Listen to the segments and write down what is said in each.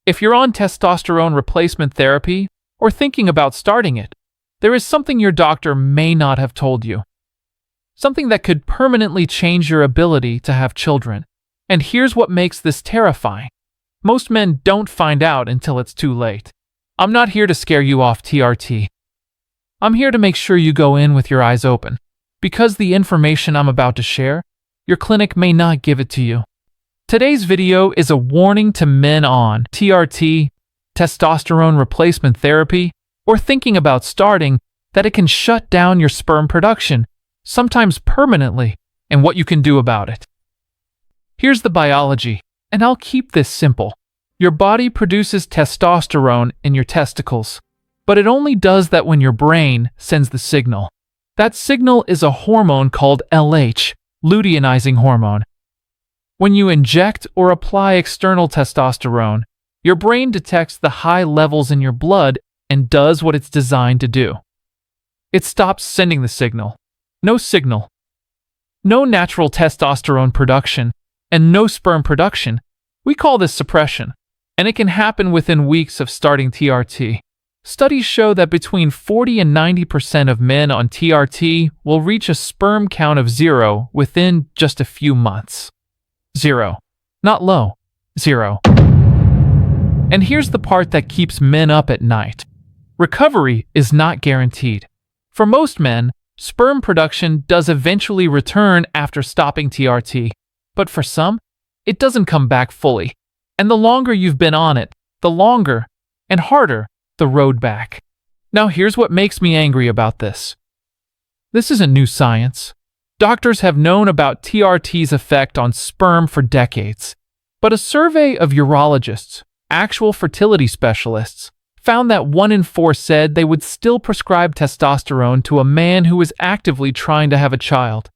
If you're on testosterone replacement therapy or thinking about starting it, there is something your doctor may not have told you. Something that could permanently change your ability to have children. And here's what makes this terrifying. Most men don't find out until it's too late. I'm not here to scare you off TRT. I'm here to make sure you go in with your eyes open. Because the information I'm about to share, your clinic may not give it to you. Today's video is a warning to men on TRT, testosterone replacement therapy, or thinking about starting that it can shut down your sperm production, sometimes permanently, and what you can do about it. Here's the biology, and I'll keep this simple. Your body produces testosterone in your testicles, but it only does that when your brain sends the signal. That signal is a hormone called LH, luteinizing hormone. When you inject or apply external testosterone, your brain detects the high levels in your blood and does what it's designed to do. It stops sending the signal. No signal. No natural testosterone production, and no sperm production. We call this suppression, and it can happen within weeks of starting TRT. Studies show that between 40 and 90% of men on TRT will reach a sperm count of 0 within just a few months. 0. Not low. 0. And here's the part that keeps men up at night. Recovery is not guaranteed. For most men, sperm production does eventually return after stopping TRT, but for some, it doesn't come back fully. And the longer you've been on it, the longer and harder the road back. Now here's what makes me angry about this. This isn't new science. Doctors have known about TRT's effect on sperm for decades. But a survey of urologists, actual fertility specialists, found that 1 in 4 said they would still prescribe testosterone to a man who was actively trying to have a child.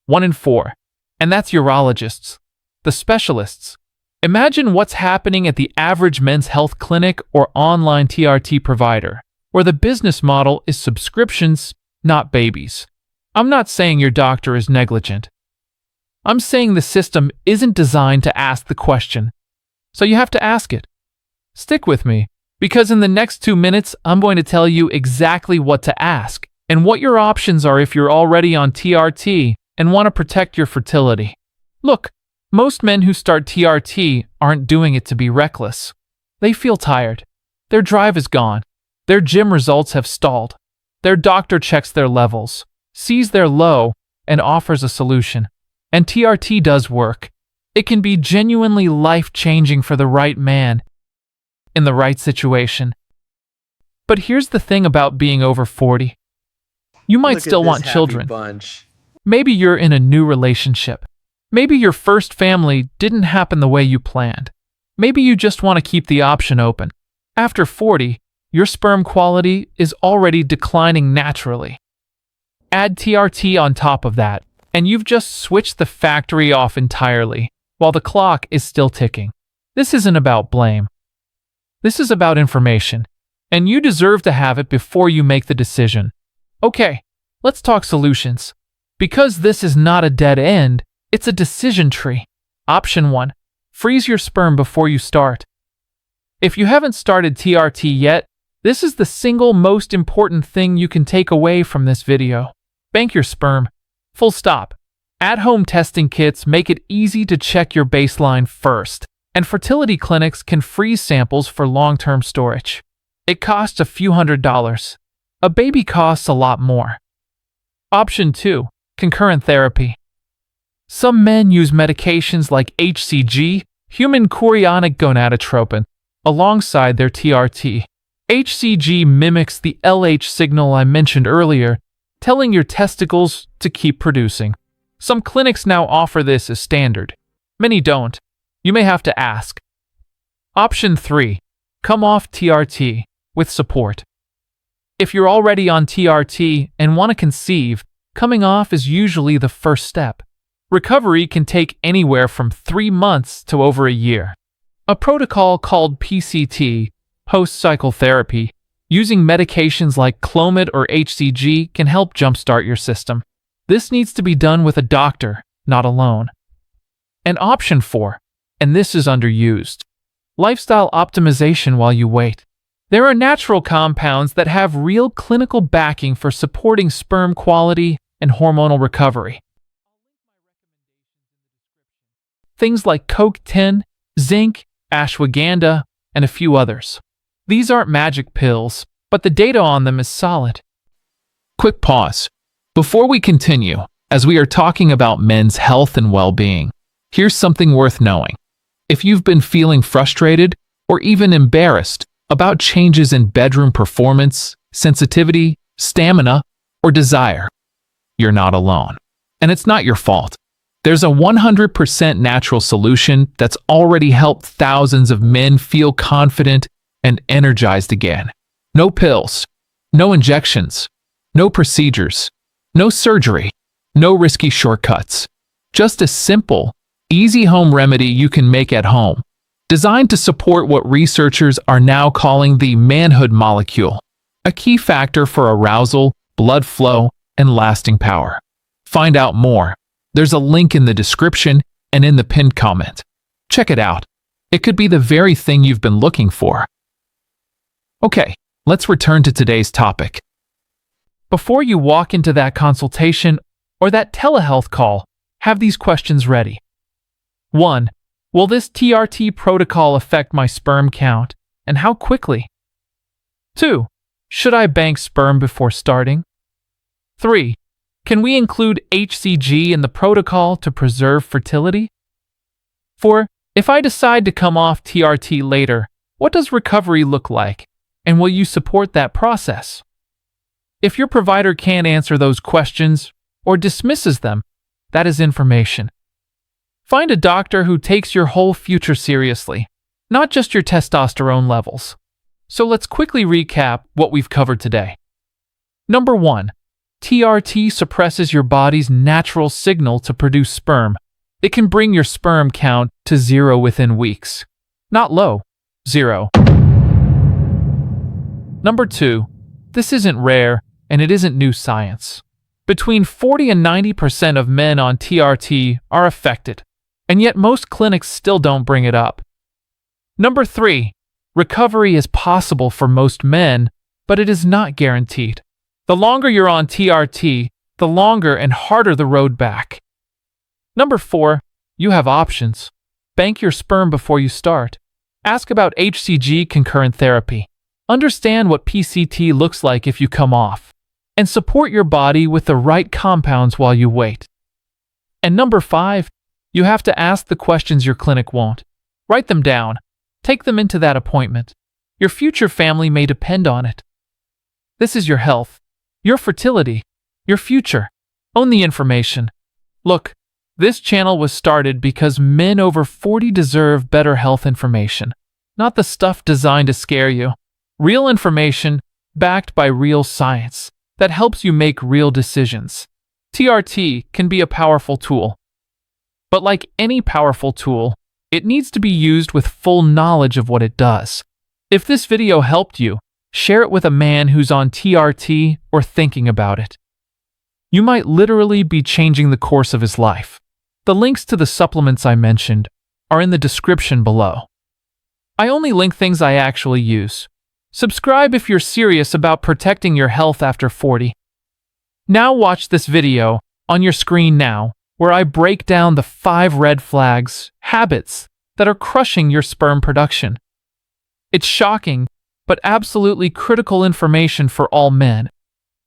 1 in 4. And that's urologists, the specialists. Imagine what's happening at the average men's health clinic or online TRT provider, where the business model is subscriptions, not babies. I'm not saying your doctor is negligent. I'm saying the system isn't designed to ask the question, so you have to ask it. Stick with me, because in the next 2 minutes, I'm going to tell you exactly what to ask and what your options are if you're already on TRT and want to protect your fertility. Look, most men who start TRT aren't doing it to be reckless. They feel tired. Their drive is gone. Their gym results have stalled. Their doctor checks their levels, sees they're low, and offers a solution. And TRT does work. It can be genuinely life-changing for the right man in the right situation. But here's the thing about being over 40. You might still want children. Maybe you're in a new relationship. Maybe your first family didn't happen the way you planned. Maybe you just want to keep the option open. After 40, your sperm quality is already declining naturally. Add TRT on top of that, and you've just switched the factory off entirely, while the clock is still ticking. This isn't about blame. This is about information, and you deserve to have it before you make the decision. Okay, let's talk solutions. Because this is not a dead end, it's a decision tree. Option 1. Freeze your sperm before you start. If you haven't started TRT yet, this is the single most important thing you can take away from this video. Bank your sperm. Full stop. At-home testing kits make it easy to check your baseline first, and fertility clinics can freeze samples for long-term storage. It costs a few $100s. A baby costs a lot more. Option 2. Concurrent therapy. Some men use medications like HCG, human chorionic gonadotropin, alongside their TRT. HCG mimics the LH signal I mentioned earlier, telling your testicles to keep producing. Some clinics now offer this as standard. Many don't. You may have to ask. Option 3. Come off TRT with support. If you're already on TRT and want to conceive, coming off is usually the first step. Recovery can take anywhere from 3 months to over a year. A protocol called PCT, post-cycle therapy, using medications like Clomid or HCG can help jumpstart your system. This needs to be done with a doctor, not alone. And option 4, and this is underused. lifestyle optimization while you wait. There are natural compounds that have real clinical backing for supporting sperm quality and hormonal recovery. Things like CoQ10, zinc, ashwagandha, and a few others. These aren't magic pills, but the data on them is solid. Quick pause. Before we continue, as we are talking about men's health and well-being, here's something worth knowing. If you've been feeling frustrated or even embarrassed about changes in bedroom performance, sensitivity, stamina, or desire, you're not alone. And it's not your fault. There's a 100% natural solution that's already helped thousands of men feel confident and energized again. No pills, no injections, no procedures, no surgery, no risky shortcuts. Just a simple, easy home remedy you can make at home, designed to support what researchers are now calling the manhood molecule, a key factor for arousal, blood flow, and lasting power. Find out more. There's a link in the description and in the pinned comment. Check it out. It could be the very thing you've been looking for. Okay, let's return to today's topic. Before you walk into that consultation or that telehealth call, have these questions ready. 1. Will this TRT protocol affect my sperm count, and how quickly? 2. Should I bank sperm before starting? 3. Can we include HCG in the protocol to preserve fertility? 4. If I decide to come off TRT later, what does recovery look like, and will you support that process? If your provider can't answer those questions or dismisses them, that is information. Find a doctor who takes your whole future seriously, not just your testosterone levels. So let's quickly recap what we've covered today. Number 1. TRT suppresses your body's natural signal to produce sperm. It can bring your sperm count to 0 within weeks. Not low, 0. Number 2. This isn't rare, and it isn't new science. Between 40 and 90% of men on TRT are affected, and yet most clinics still don't bring it up. Number 3. Recovery is possible for most men, but it is not guaranteed. The longer you're on TRT, the longer and harder the road back. Number 4. You have options. Bank your sperm before you start. Ask about HCG concurrent therapy. Understand what PCT looks like if you come off. And support your body with the right compounds while you wait. And number 5. You have to ask the questions your clinic won't. Write them down. Take them into that appointment. Your future family may depend on it. This is your health, your fertility, your future. Own the information. Look, this channel was started because men over 40 deserve better health information, not the stuff designed to scare you. Real information, backed by real science, that helps you make real decisions. TRT can be a powerful tool. But like any powerful tool, it needs to be used with full knowledge of what it does. If this video helped you, share it with a man who's on TRT or thinking about it. You might literally be changing the course of his life. The links to the supplements I mentioned are in the description below. I only link things I actually use. Subscribe if you're serious about protecting your health after 40. Now watch this video on your screen now, where I break down the 5 red flags, habits that are crushing your sperm production. It's shocking, but absolutely critical information for all men,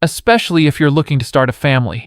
especially if you're looking to start a family.